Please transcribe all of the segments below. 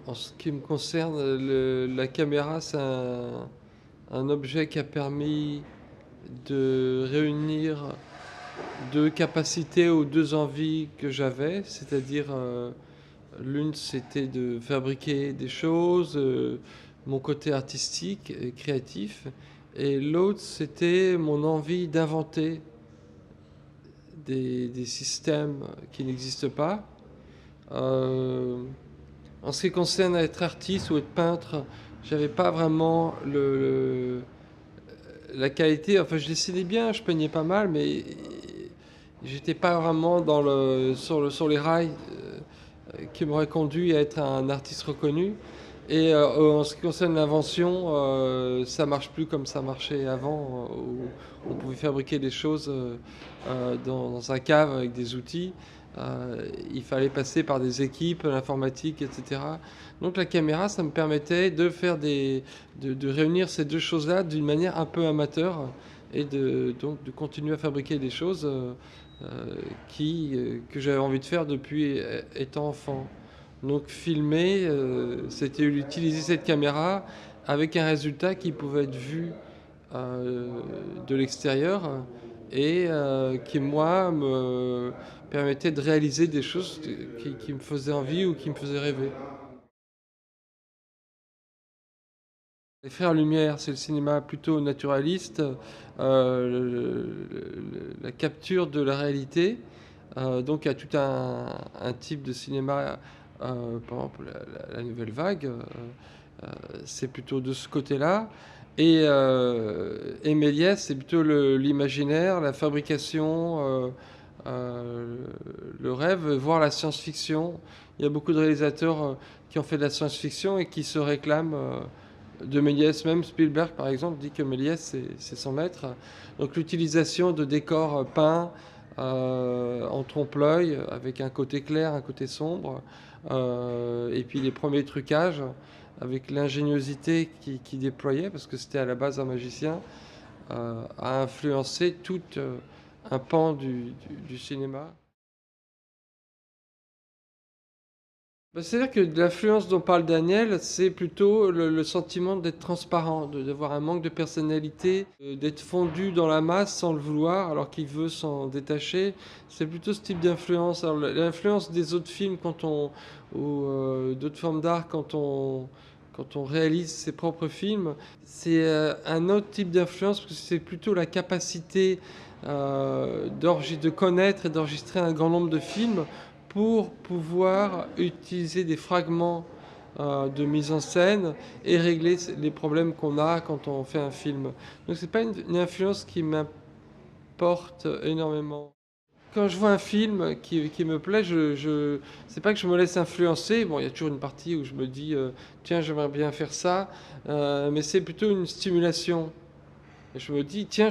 En ce qui me concerne, la caméra, c'est un objet qui a permis de réunir deux capacités ou deux envies que j'avais, c'est-à-dire l'une c'était de fabriquer des choses, mon côté artistique et créatif, et l'autre c'était mon envie d'inventer des systèmes qui n'existent pas. Euh, En ce qui concerne être artiste ou être peintre, j'avais pas vraiment la qualité. Enfin, je dessinais bien, je peignais pas mal, mais j'étais pas vraiment sur les rails qui m'auraient conduit à être un artiste reconnu. Et en ce qui concerne l'invention, ça marche plus comme ça marchait avant, où on pouvait fabriquer des choses dans un cave avec des outils. Il fallait passer par des équipes, l'informatique, etc. Donc la caméra, ça me permettait de de réunir ces deux choses-là d'une manière un peu amateur et donc de continuer à fabriquer des choses que j'avais envie de faire depuis étant enfant. Donc filmer, c'était utiliser cette caméra avec un résultat qui pouvait être vu euh, de l'extérieur et qui, moi, me permettait de réaliser des choses qui me faisaient envie ou qui me faisaient rêver. Les Frères Lumière, c'est le cinéma plutôt naturaliste, la capture de la réalité. Donc il y a tout un type de cinéma, par exemple la Nouvelle Vague, c'est plutôt de ce côté-là. Et Méliès, c'est plutôt l'imaginaire, la fabrication, euh, le rêve, voire la science-fiction. Il y a beaucoup de réalisateurs qui ont fait de la science-fiction et qui se réclament de Méliès. Même Spielberg, par exemple, dit que Méliès, c'est son maître. Donc l'utilisation de décors peints en trompe-l'œil, avec un côté clair, un côté sombre, et puis les premiers trucages, avec l'ingéniosité qui déployait, parce que c'était à la base un magicien, a influencé tout un pan du cinéma. Bah, c'est-à-dire que de l'influence dont parle Daniel, c'est plutôt le sentiment d'être transparent, d'avoir un manque de personnalité, d'être fondu dans la masse sans le vouloir, alors qu'il veut s'en détacher. C'est plutôt ce type d'influence. Alors, l'influence des autres films ou d'autres formes d'art quand on réalise ses propres films, c'est un autre type d'influence parce que c'est plutôt la capacité de connaître et d'enregistrer un grand nombre de films pour pouvoir utiliser des fragments de mise en scène et régler les problèmes qu'on a quand on fait un film. Donc c'est pas une influence qui m'importe énormément. Quand je vois un film qui me plaît, c'est pas que je me laisse influencer. Bon, il y a toujours une partie où je me dis, tiens, j'aimerais bien faire ça, mais c'est plutôt une stimulation. Et je me dis, tiens,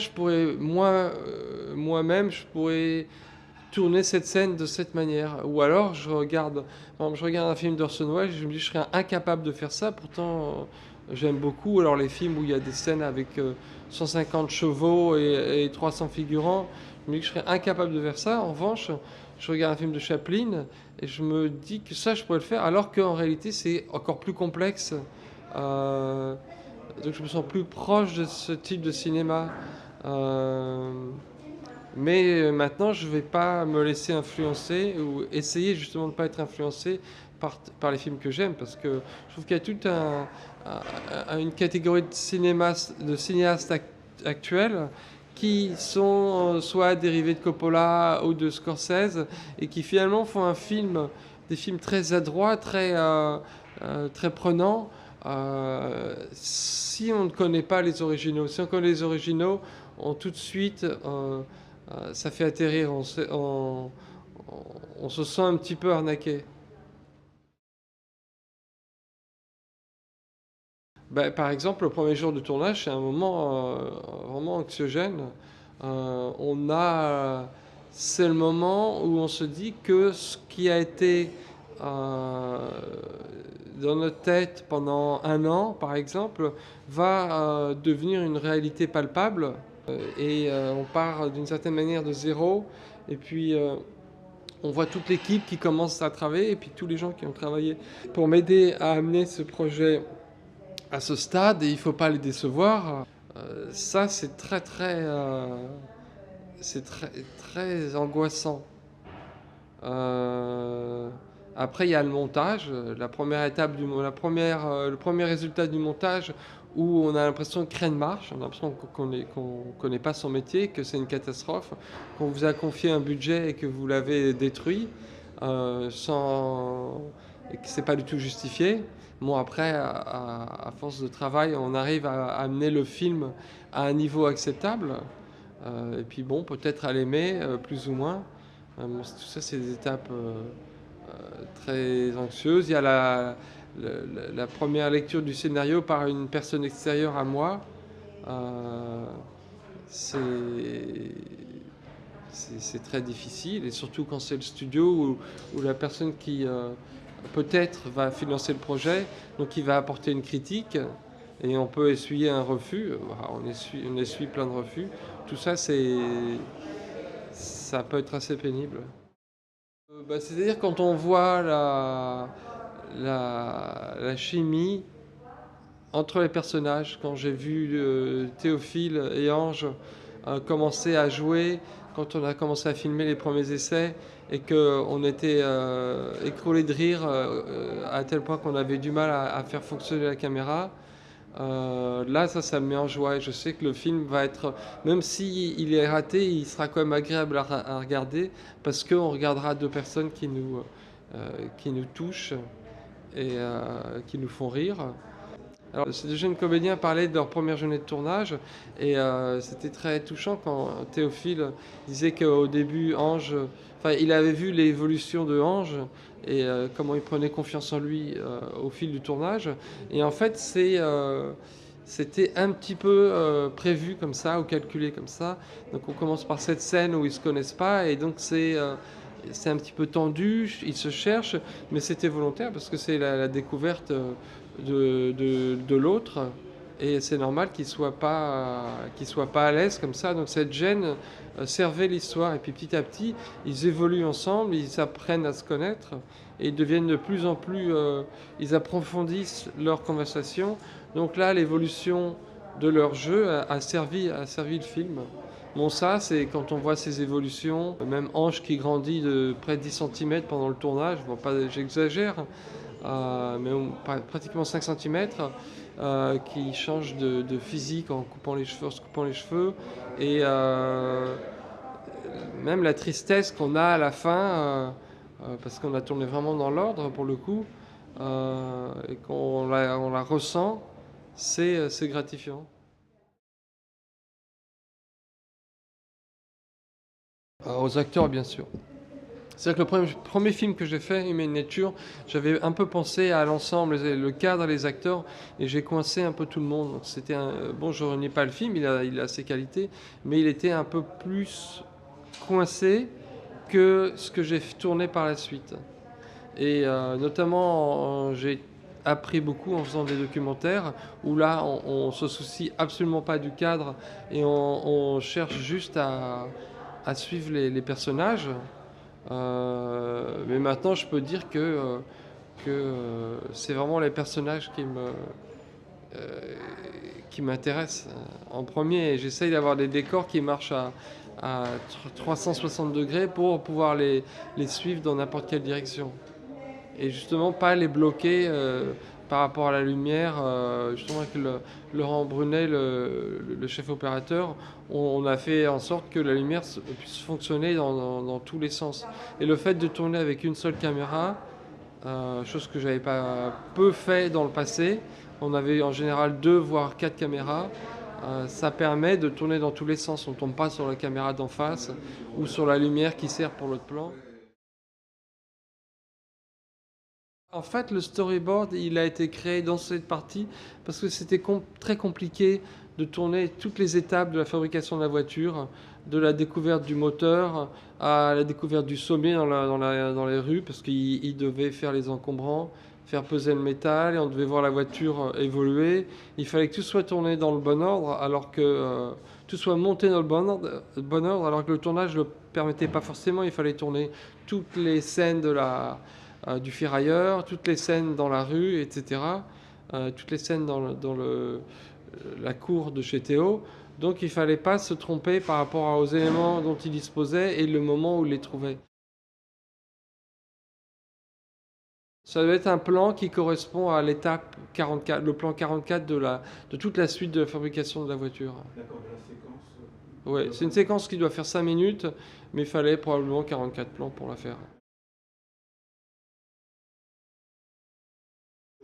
moi-même, je pourrais tourner cette scène de cette manière. Ou alors, par exemple, je regarde un film d'Orson Welles, je me dis, je serais incapable de faire ça. Pourtant, j'aime beaucoup. Alors, les films où il y a des scènes avec 150 chevaux et 300 figurants, je me dis que je serais incapable de faire ça. En revanche, je regarde un film de Chaplin et je me dis que ça, je pourrais le faire, alors qu'en réalité, c'est encore plus complexe. Euh, donc, je me sens plus proche de ce type de cinéma. Euh, mais maintenant, je ne vais pas me laisser influencer ou essayer justement de ne pas être influencé par les films que j'aime parce que je trouve qu'il y a toute une catégorie de cinéastes actuels qui sont soit dérivés de Coppola ou de Scorsese et qui finalement font des films très adroits, très prenants. Si on ne connaît pas les originaux, si on connaît les originaux, on tout de suite ça fait atterrir, on se sent un petit peu arnaqué. Bah, par exemple, le premier jour de tournage, c'est un moment vraiment anxiogène. C'est le moment où on se dit que ce qui a été euh, dans notre tête pendant un an, par exemple, va devenir une réalité palpable. On part d'une certaine manière de zéro. Et puis, On voit toute l'équipe qui commence à travailler et puis tous les gens qui ont travaillé pour m'aider à amener ce projet à ce stade et il ne faut pas les décevoir. Ça, c'est très angoissant. Euh, Après, il y a le montage, la première étape le premier résultat du montage où on a l'impression que rien ne marche, on a l'impression qu'on connaît pas son métier, que c'est une catastrophe, qu'on vous a confié un budget et que vous l'avez détruit, sans et que c'est pas du tout justifié. Bon, après, à force de travail, on arrive à amener le film à un niveau acceptable. Et puis bon, peut-être à l'aimer, plus ou moins. Bon, tout ça, c'est des étapes très anxieuses. Il y a la première lecture du scénario par une personne extérieure à moi. Euh, c'est c'est très difficile, et surtout quand c'est le studio ou la personne qui peut-être va financer le projet, donc il va apporter une critique, et on peut essuyer un refus. On essuie plein de refus. Tout ça, ça peut être assez pénible. C'est-à-dire quand on voit la chimie entre les personnages, quand j'ai vu Théophile et Ange commencer à jouer, quand on a commencé à filmer les premiers essais et qu'on était écroulé de rire à tel point qu'on avait du mal à faire fonctionner la caméra, là, ça me met en joie. Et je sais que le film va être, même s'il est raté, il sera quand même agréable à regarder parce qu'on regardera deux personnes qui nous touchent et qui nous font rire. Alors, ces deux jeunes comédiens parlaient de leur première journée de tournage et c'était très touchant quand Théophile disait qu'au début, il avait vu l'évolution de Ange et comment il prenait confiance en lui au fil du tournage. Et en fait, c'était un petit peu prévu comme ça ou calculé comme ça. Donc on commence par cette scène où ils se connaissent pas et donc c'est un petit peu tendu, ils se cherchent, mais c'était volontaire parce que c'est la découverte de l'autre. Et c'est normal qu'ils soient pas à l'aise comme ça. Donc cette gêne servait l'histoire. Et puis petit à petit, ils évoluent ensemble, ils apprennent à se connaître et ils deviennent de plus en plus. Ils approfondissent leur conversation. Donc là, l'évolution de leur jeu a servi le film. Bon, ça, c'est quand on voit ces évolutions, même Ange qui grandit de près de 10 cm pendant le tournage, bon, pas, j'exagère, mais pratiquement 5 cm, qui change de physique en se coupant les cheveux, et même la tristesse qu'on a à la fin, parce qu'on a tourné vraiment dans l'ordre pour le coup, et on la ressent, c'est gratifiant. Aux acteurs, bien sûr. C'est-à-dire que premier film que j'ai fait, Human Nature, j'avais un peu pensé à l'ensemble, le cadre, les acteurs, et j'ai coincé un peu tout le monde. Donc bon, je renie pas le film, il a ses qualités, mais il était un peu plus coincé que ce que j'ai tourné par la suite. Et notamment, j'ai appris beaucoup en faisant des documentaires où là, on se soucie absolument pas du cadre et on cherche juste à suivre les personnages. Mais maintenant, je peux dire que c'est vraiment les personnages qui m'intéressent en premier. Et j'essaye d'avoir des décors qui marchent à 360 degrés pour pouvoir les suivre dans n'importe quelle direction. Et justement, pas les bloquer par rapport à la lumière. Justement, avec Laurent Brunet, le chef opérateur, on a fait en sorte que la lumière puisse fonctionner dans tous les sens. Et le fait de tourner avec une seule caméra, chose que j'avais pas peu fait dans le passé, on avait en général 2 voire 4 caméras. Ça permet de tourner dans tous les sens. On ne tombe pas sur la caméra d'en face ou sur la lumière qui sert pour l'autre plan. En fait, le storyboard, il a été créé dans cette partie parce que c'était très compliqué de tourner toutes les étapes de la fabrication de la voiture, de la découverte du moteur à la découverte du sommet dans les rues, parce qu'il devait faire les encombrants, faire peser le métal, et on devait voir la voiture évoluer. Il fallait que tout soit tourné dans le bon ordre, alors que tout soit monté dans le bon ordre, alors que le tournage ne le permettait pas forcément. Il fallait tourner toutes les scènes du ferrailleur, toutes les scènes dans la rue, etc. Toutes les scènes dans la cour de chez Théo. Donc il ne fallait pas se tromper par rapport aux éléments dont il disposait et le moment où il les trouvait. Ça doit être un plan qui correspond à l'étape 44, le plan 44 de toute la suite de la fabrication de la voiture. D'accord, de la séquence. Ouais, c'est une séquence qui doit faire 5 minutes, mais il fallait probablement 44 plans pour la faire.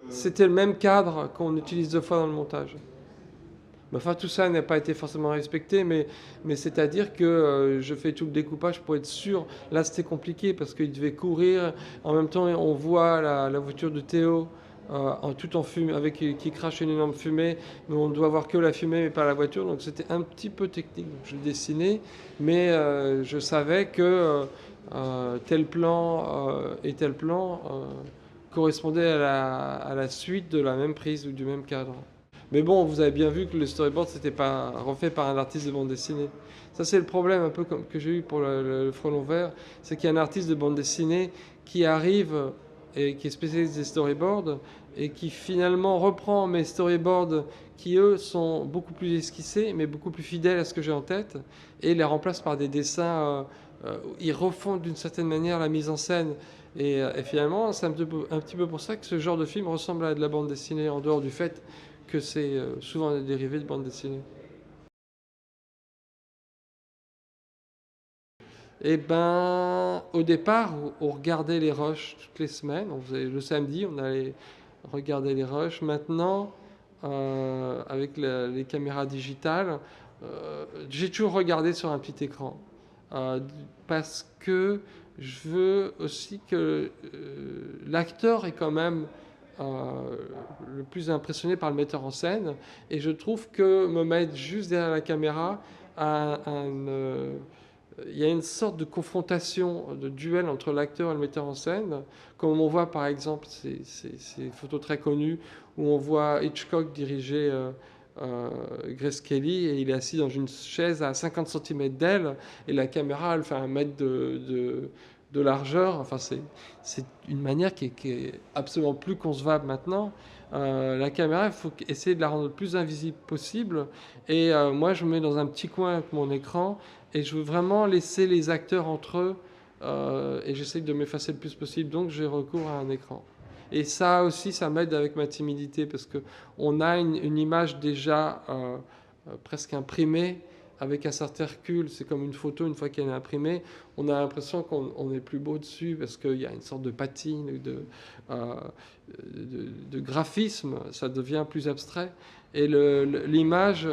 C'était le même cadre qu'on utilise 2 fois dans le montage. Enfin, tout ça n'a pas été forcément respecté, mais c'est-à-dire que je fais tout le découpage pour être sûr. Là, c'était compliqué parce qu'il devait courir. En même temps, on voit la voiture de Théo tout en fumée, qui crache une énorme fumée, mais on doit voir que la fumée, mais pas la voiture. Donc, c'était un petit peu technique. Donc, je l'ai dessiné, mais je savais que tel plan et tel plan correspondaient à la suite de la même prise ou du même cadre. Mais bon, vous avez bien vu que le storyboard, c'était pas refait par un artiste de bande dessinée. Ça, c'est le problème un peu que j'ai eu pour le Frelon Vert, c'est qu'il y a un artiste de bande dessinée qui arrive et qui est spécialiste des storyboards et qui finalement reprend mes storyboards qui, eux, sont beaucoup plus esquissés, mais beaucoup plus fidèles à ce que j'ai en tête, et les remplace par des dessins. Ils refont d'une certaine manière la mise en scène. Et finalement, c'est un petit peu pour ça que ce genre de film ressemble à de la bande dessinée, en dehors du fait que c'est souvent des dérivés de bande dessinée. Et ben, au départ, on regardait les rushs toutes les semaines. On faisait, le samedi, on allait regarder les rushs. Maintenant, avec les caméras digitales, j'ai toujours regardé sur un petit écran. Euh, Parce que je veux aussi que l'acteur est quand même le plus impressionné par le metteur en scène. Et je trouve que me mettre juste derrière la caméra il y a une sorte de confrontation, de duel entre l'acteur et le metteur en scène, comme on voit par exemple ces photos très connues où on voit Hitchcock diriger Grace Kelly et il est assis dans une chaise à 50 cm d'elle et la caméra elle fait 1 mètre de largeur. Enfin, c'est une manière qui est absolument plus concevable maintenant. La caméra, il faut essayer de la rendre le plus invisible possible. Et moi, je me mets dans un petit coin avec mon écran et je veux vraiment laisser les acteurs entre eux et j'essaie de m'effacer le plus possible. Donc, j'ai recours à un écran. Et ça aussi, ça m'aide avec ma timidité parce que on a une image déjà presque imprimée avec un certain recul. C'est comme une photo, une fois qu'elle est imprimée, on a l'impression qu'on est plus beau dessus parce qu'il y a une sorte de patine, euh, de graphisme, ça devient plus abstrait. Et l'image,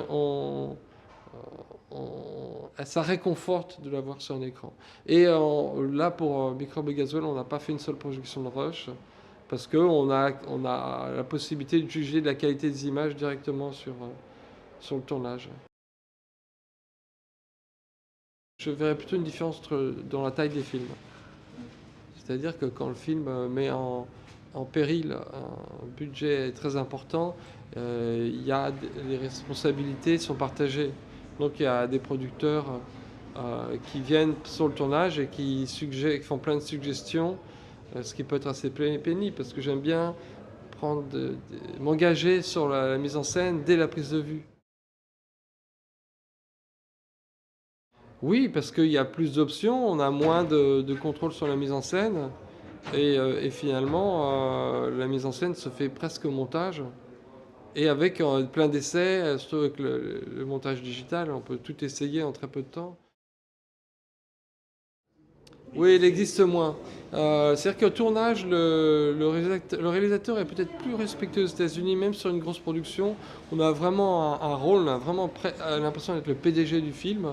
ça réconforte de la voir sur un écran. Et là, pour Microbe et Gasoil, on n'a pas fait une seule projection de rush parce qu'on a la possibilité de juger de la qualité des images directement sur le tournage. Je verrais plutôt une différence dans la taille des films. C'est-à-dire que quand le film met en péril un budget très important, les responsabilités sont partagées. Donc il y a des producteurs qui viennent sur le tournage et qui font plein de suggestions, ce qui peut être assez pénible parce que j'aime bien m'engager sur la mise en scène dès la prise de vue. Oui, parce qu'il y a plus d'options, on a moins de contrôle sur la mise en scène, et finalement, la mise en scène se fait presque au montage. Et avec plein d'essais, surtout avec le montage digital, on peut tout essayer en très peu de temps. Oui, il existe moins. C'est-à-dire qu'au tournage, le réalisateur est peut-être plus respecté aux États-Unis, même sur une grosse production. On a vraiment un rôle, on a vraiment l'impression d'être le PDG du film.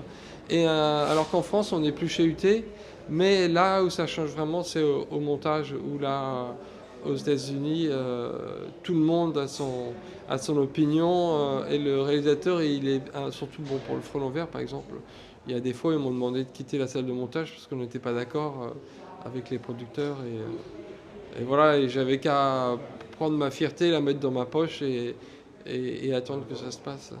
Et alors qu'en France, on est plus chahuté. Mais là où ça change vraiment, c'est au montage, où là, aux États-Unis, tout le monde a son opinion. Et le réalisateur, il est surtout bon pour le Frelon Vert, par exemple. Il y a des fois, ils m'ont demandé de quitter la salle de montage parce qu'on n'était pas d'accord avec les producteurs. Et voilà, et j'avais qu'à prendre ma fierté, la mettre dans ma poche et attendre que ça se passe.